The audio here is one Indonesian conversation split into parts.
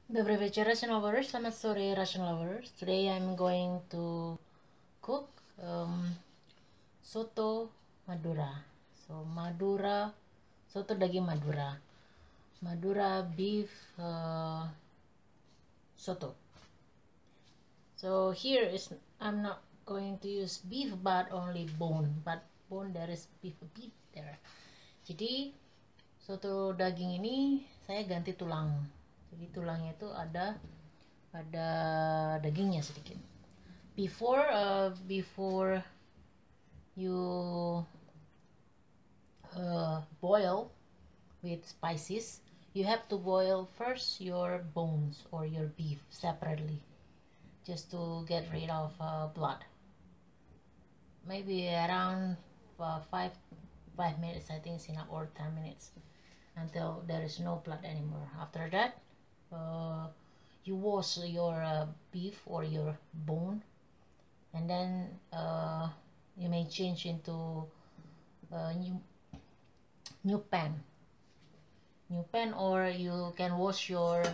Добрый вечер, Russian lovers. Selamat sore, Russian lovers. Today I'm going to cook soto Madura. Soto daging Madura. Madura beef soto. So here is I'm not going to use beef but only bone. But bone there is beef a bit there. Jadi soto daging ini saya ganti tulang. Jadi tulangnya itu ada dagingnya sedikit. Before you boil with spices, you have to boil first your bones or your beef separately, just to get rid of blood. Maybe around 5 minutes, I think is enough, or 10 minutes, until there is no blood anymore. After that, you wash your beef or your bone, and then you may change into new pan, or you can wash your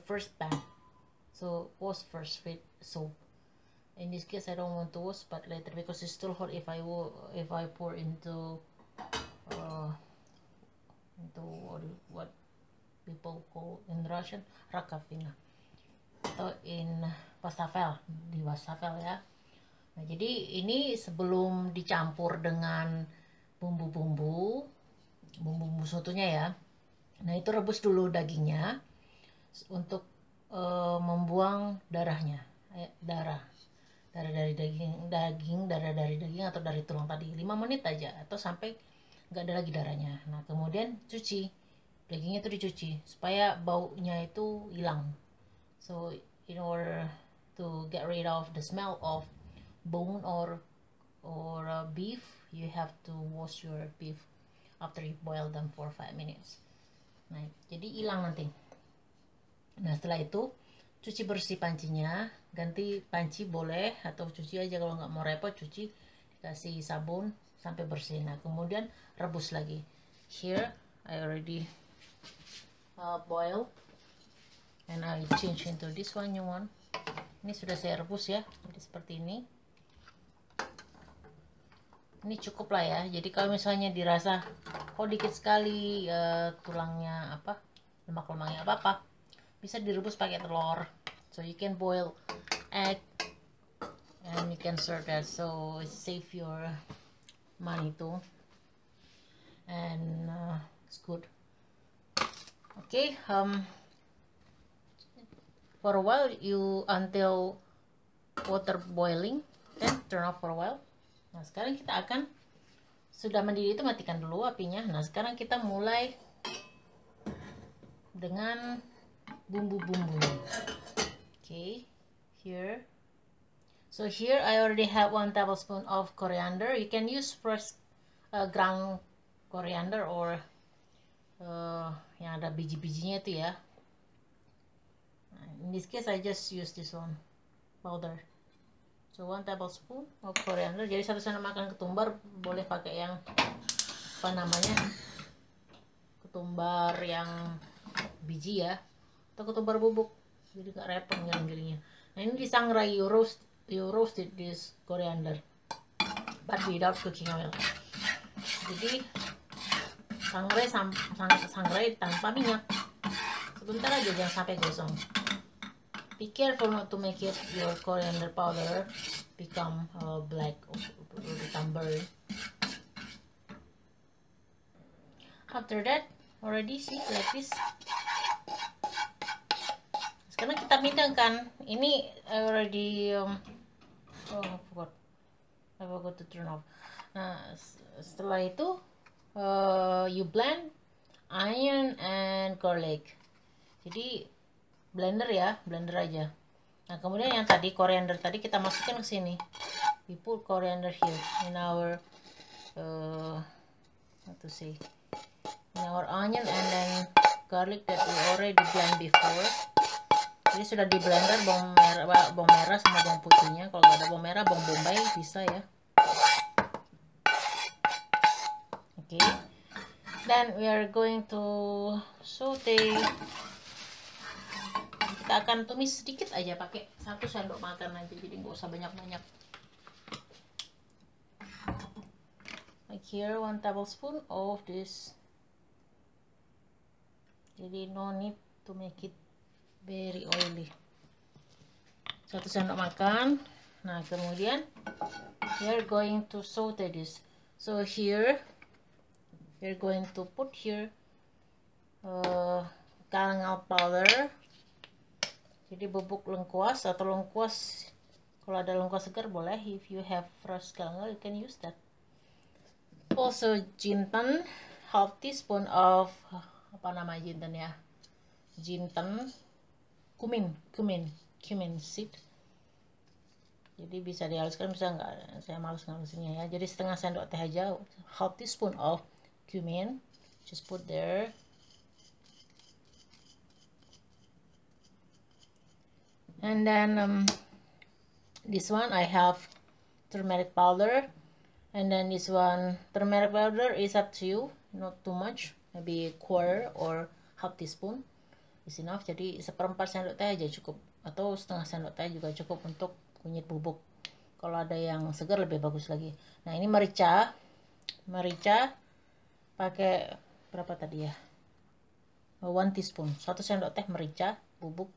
first pan. So wash first with soap. In this case I don't want to wash, but later, because it's still hot, if I pour into what people call in Russian rakovina, atau in wastafel, di wastafel ya. Nah, jadi ini sebelum dicampur dengan bumbu-bumbu sotonya ya. Nah, itu rebus dulu dagingnya untuk membuang darahnya, darah dari daging atau dari tulang tadi. 5 menit aja, atau sampai nggak ada lagi darahnya. Nah, kemudian cuci dagingnya, itu dicuci supaya baunya itu hilang. So in order to get rid of the smell of bone or beef, you have to wash your beef after you boil them for 5 minutes. Nah, jadi hilang nanti. Nah, setelah itu cuci bersih pancinya, ganti panci boleh, atau cuci aja kalau nggak mau repot, cuci dikasih sabun sampai bersih. Nah, kemudian rebus lagi. Here I already boil, and I change into this one, new one. Ini sudah saya rebus ya, jadi seperti ini. Ini cukup lah ya. Jadi kalau misalnya dirasa dikit sekali tulangnya, lemak-lemaknya apa, bisa direbus pakai telur. So you can boil egg and you can serve that, so save your money too, and it's good. Okay, for a while, until water boiling, then turn off for a while. Nah, sekarang kita akan, sudah mendidih itu matikan dulu apinya. Nah, sekarang kita mulai dengan bumbu-bumbu. Okay, here. So here I already have 1 tablespoon of coriander. You can use fresh ground coriander, or yang ada biji-bijinya itu ya. In this case I just use this one, powder. So 1 tablespoon of coriander. Jadi satu sendok makan ketumbar, boleh pakai yang ketumbar yang biji ya, atau ketumbar bubuk, jadi gak repot giling-gilingnya. Nah, ini disangrai, you roasted this coriander but without cooking oil. Jadi sangrai tanpa minyak, sebentar aja, jangan sampai gosong. Be careful not to make your coriander powder become black or become burnt. After that, already see like this. Sekarang kita pindahkan. Ini I already I forgot to turn off. Nah, setelah itu you blend onion and garlic. Jadi blender aja. Nah, kemudian yang tadi coriander tadi kita masukkan ke sini. We put coriander here in our in our onion and then garlic that we already blend before. Jadi sudah di blender bawang merah sama bawang putihnya. Kalau nggak ada bawang merah, bawang bombay bisa ya. Oke. then we are going to saute. Kita akan tumis sedikit aja, pakai 1 sendok makan aja, jadi nggak usah banyak-banyak. Like here 1 tablespoon of this. Jadi no need to make it very oily. 1 sendok makan. Nah, kemudian we are going to saute this. So here we're going to put here galangal powder. Jadi bubuk lengkuas atau lengkuas, kalau ada lengkuas segar boleh. If you have fresh galangal, you can use that. Also jinten, half teaspoon of apa nama jinten ya? Jinten, cumin seed. Jadi bisa dihaluskan, bisa enggak, saya males ngalusinnya ya. Jadi setengah sendok teh aja, half teaspoon of cumin, just put there. And then this one I have turmeric powder, and then this one turmeric powder is up to you, not too much, maybe quarter or half teaspoon is enough. Jadi 1/4 sendok teh aja cukup, atau setengah sendok teh juga cukup untuk kunyit bubuk. Kalau ada yang segar lebih bagus lagi. Nah, ini merica pakai berapa tadi ya? 1 teaspoon, 1 sendok teh merica bubuk.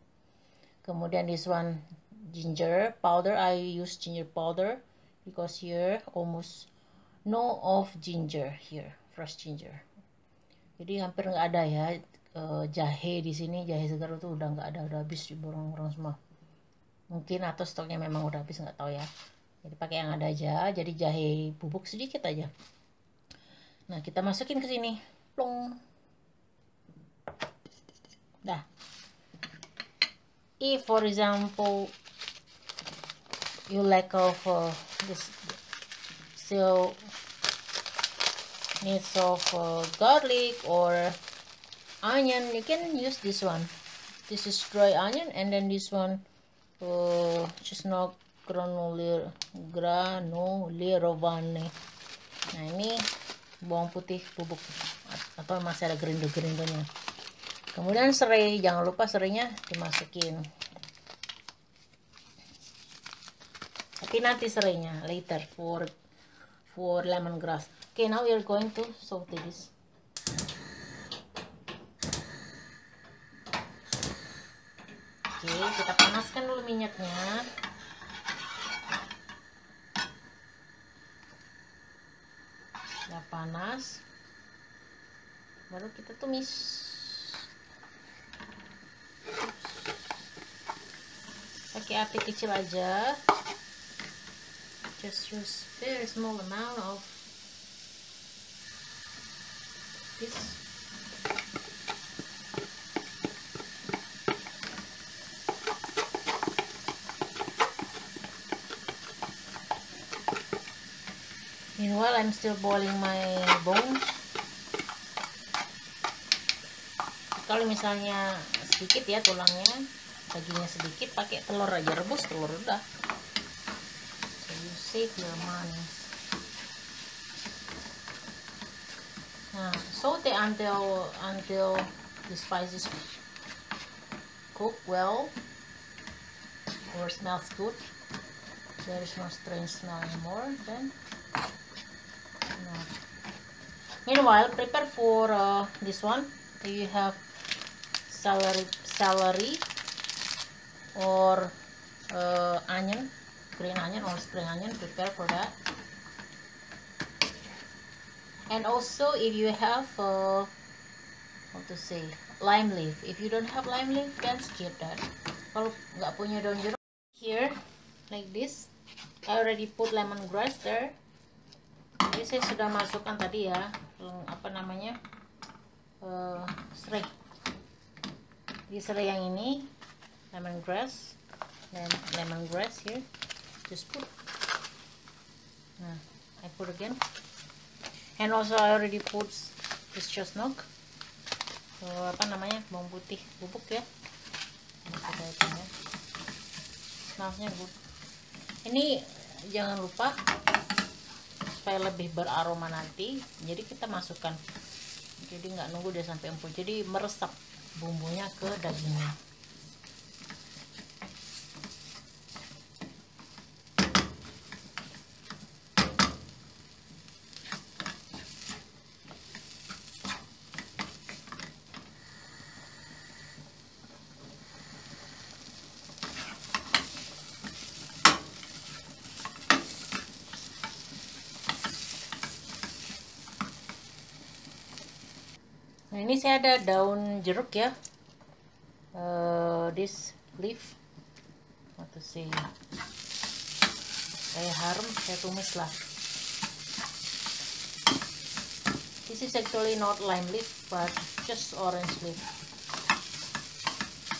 Kemudian this one ginger powder, I use ginger powder because here almost no of ginger here, fresh ginger. Jadi hampir nggak ada ya jahe di sini, jahe segar itu udah nggak ada, udah habis diborong orang semua. Mungkin atau stoknya memang udah habis, nggak tahu ya. Jadi pakai yang ada aja. Jadi jahe bubuk sedikit aja. Nah, kita masukin ke sini, plong. Dah. If for example you lack of this still needs of garlic or onion, you can use this one. This is dry onion, and then this one chestnut granulerovane. Nah, ini bawang putih bubuk atau masih ada gerindo-gerindonya. Kemudian serai, jangan lupa serainya dimasukin. Tapi nanti serainya later for lemongrass. Okay, now we are going to saute this. Oke, kita panaskan dulu minyaknya. Udah panas, baru kita tumis. Pakai api kecil aja. Just use very small amount of this. Meanwhile, I'm still boiling my bones. Kalau misalnya sedikit ya tulangnya, dagingnya sedikit, pakai telur aja, rebus telur udah. So you save your money. Nah, saute until the spices cook well or smells good. There is no strange smell anymore. Then. Meanwhile, prepare for this one. You have celery or onion, green onion or spring onion. Prepare for that. And also, if you have lime leaf. If you don't have lime leaf, then skip that. Kalau nggak punya daun jeruk, here like this. I already put lemongrass there. Jadi saya sudah masukkan tadi ya, apa namanya, serai. Di serai yang ini lemongrass, dan lemongrass here, just put. Nah, I put again, and also I already put this chestnut, apa namanya, bawang putih bubuk ya. Smellnya good. Ini jangan lupa, supaya lebih beraroma nanti, jadi kita masukkan jadi nggak nunggu dia sampai empuk, jadi meresap bumbunya ke dagingnya. Nah, ini saya ada daun jeruk ya, this leaf, atau sih kayak harum, saya tumis lah. This is actually not lime leaf but just orange leaf.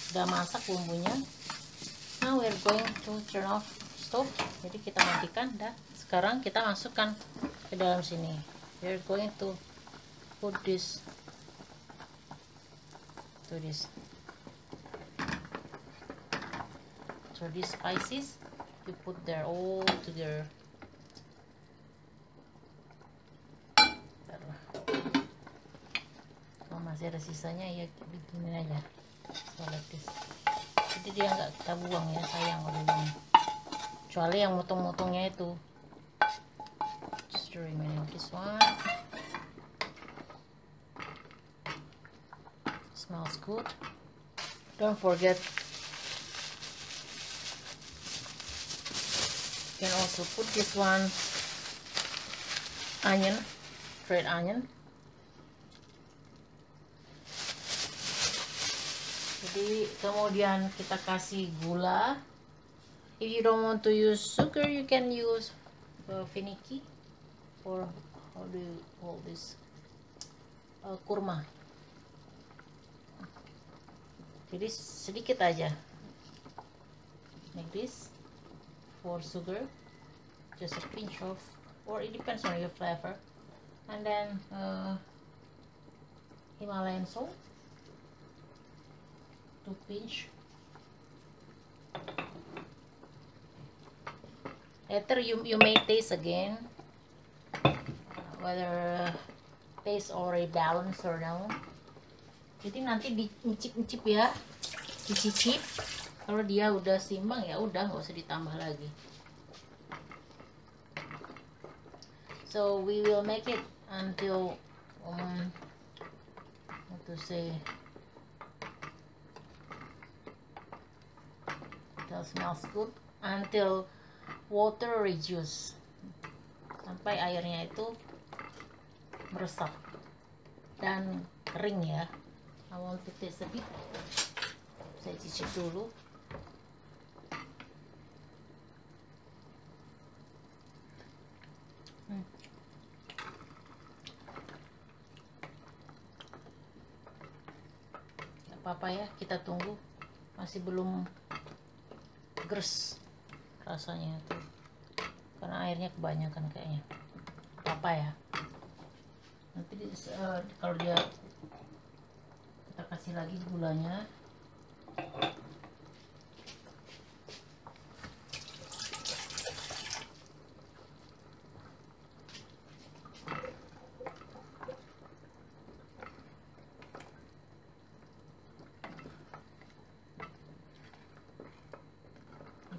Sudah masak bumbunya. Now we're going to turn off stove. Jadi kita matikan dah. Sekarang kita masukkan ke dalam sini. We're going to put this to this. So these spices you put there all together. Kalau masih ada sisanya ya begini aja, so like this. Jadi dia nggak kita buang ya, sayang kalau buang. Kecuali yang motong-motongnya itu. Just the remaining of this one. Smells good. Don't forget, you can also put this one onion, red onion. Jadi kemudian kita kasih gula. If you don't want to use sugar, you can use finicky, or how do you call this, kurma. Jadi sedikit aja, like this, for sugar, just a pinch of, or it depends on your flavor. And then Himalayan salt, 2 pinch. Later you may taste again whether taste already balanced or no. Jadi nanti dicicip ya, dicicip. Kalau dia udah seimbang ya udah, nggak usah ditambah lagi. So we will make it until what to say, that smells good, until water reduce, sampai airnya itu meresap dan kering ya. I want to taste a bit. Saya cicip dulu. Gak apa-apa ya, kita tunggu. Masih belum gres rasanya tuh, karena airnya kebanyakan kayaknya. Apa ya, nanti kalau dia kita kasih lagi gulanya.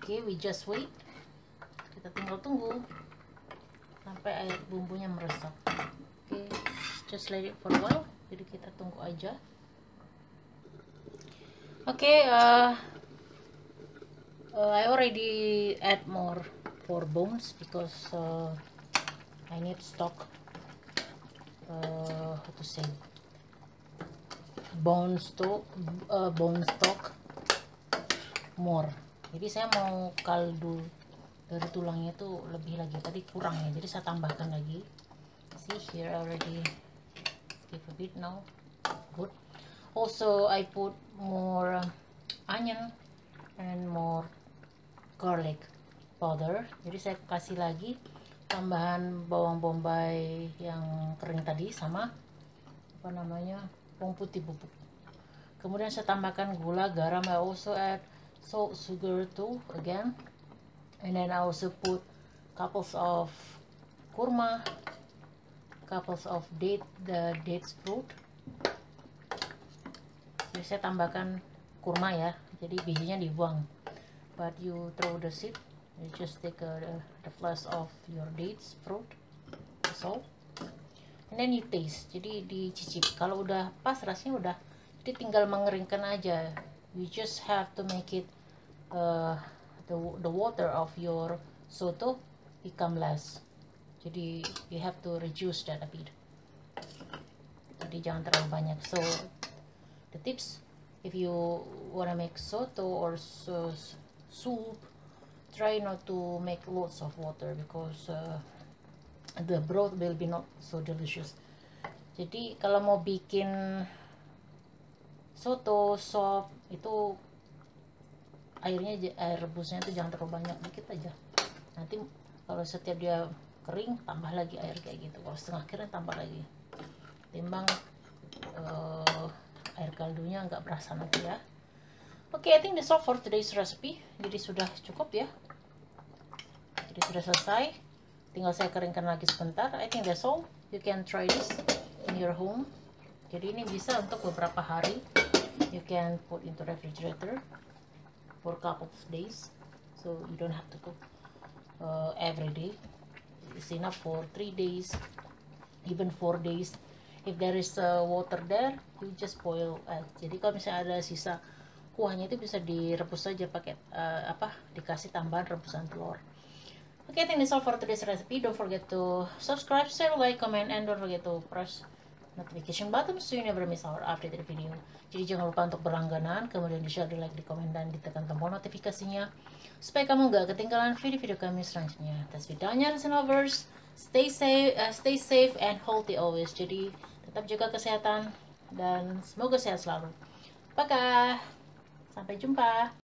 Okay, we just wait. Kita tinggal tunggu sampai air bumbunya meresap. Okay, just let it for a while. Jadi kita tunggu aja. Okay, I already add more for bones because I need stock. How to say? Bone stock more. Jadi saya mau kaldu dari tulangnya itu lebih lagi, tadi kurang ya, jadi saya tambahkan lagi. See here already give a bit now. Good. Also I put more onion and more garlic powder. Jadi saya kasih lagi tambahan bawang bombay yang kering tadi sama apa namanya, bawang putih bubuk. Kemudian saya tambahkan gula, garam. I also add salt, sugar too again, and then I also put couples of kurma, couples of dates fruit. Jadi saya tambahkan kurma ya, jadi bijinya dibuang, but you throw the seed, you just take the flesh of your dates fruit, so and then you taste. Jadi dicicip, kalau udah pas rasanya udah, jadi tinggal mengeringkan aja. You just have to make it the water of your soto become less, jadi you have to reduce that a bit, jadi jangan terlalu banyak. So the tips, if you wanna make soto or soup, try not to make lots of water because the broth will be not so delicious. Jadi kalau mau bikin soto, sop, itu air rebusnya itu jangan terlalu banyak, dikit aja. Nanti kalau setiap dia kering tambah lagi air kayak gitu, kalau setengah kering tambah lagi, timbang air kaldunya nggak berasa nanti ya. Oke, I think that's all for today's recipe. Jadi sudah cukup ya, jadi sudah selesai, tinggal saya keringkan lagi sebentar. I think that's all. You can try this in your home. Jadi ini bisa untuk beberapa hari. You can put into refrigerator for a couple of days, so you don't have to cook every day. It's enough for 3 days, even 4 days. If there is water there, you just boil. Jadi kalau misalnya ada sisa kuahnya itu bisa direbus saja pakai dikasih tambahan rebusan telur. Okay, I think that's all for today's recipe. Don't forget to subscribe, share, like, comment, and don't forget to press notification button so you never miss our updated video. Jadi jangan lupa untuk berlangganan, kemudian di share, di like, di komen, dan ditekan tombol notifikasinya supaya kamu gak ketinggalan video-video kami selanjutnya. That's vidanya, and lovers. Stay safe and healthy always. Jadi tetap jaga kesehatan dan semoga sehat selalu. Bye, sampai jumpa.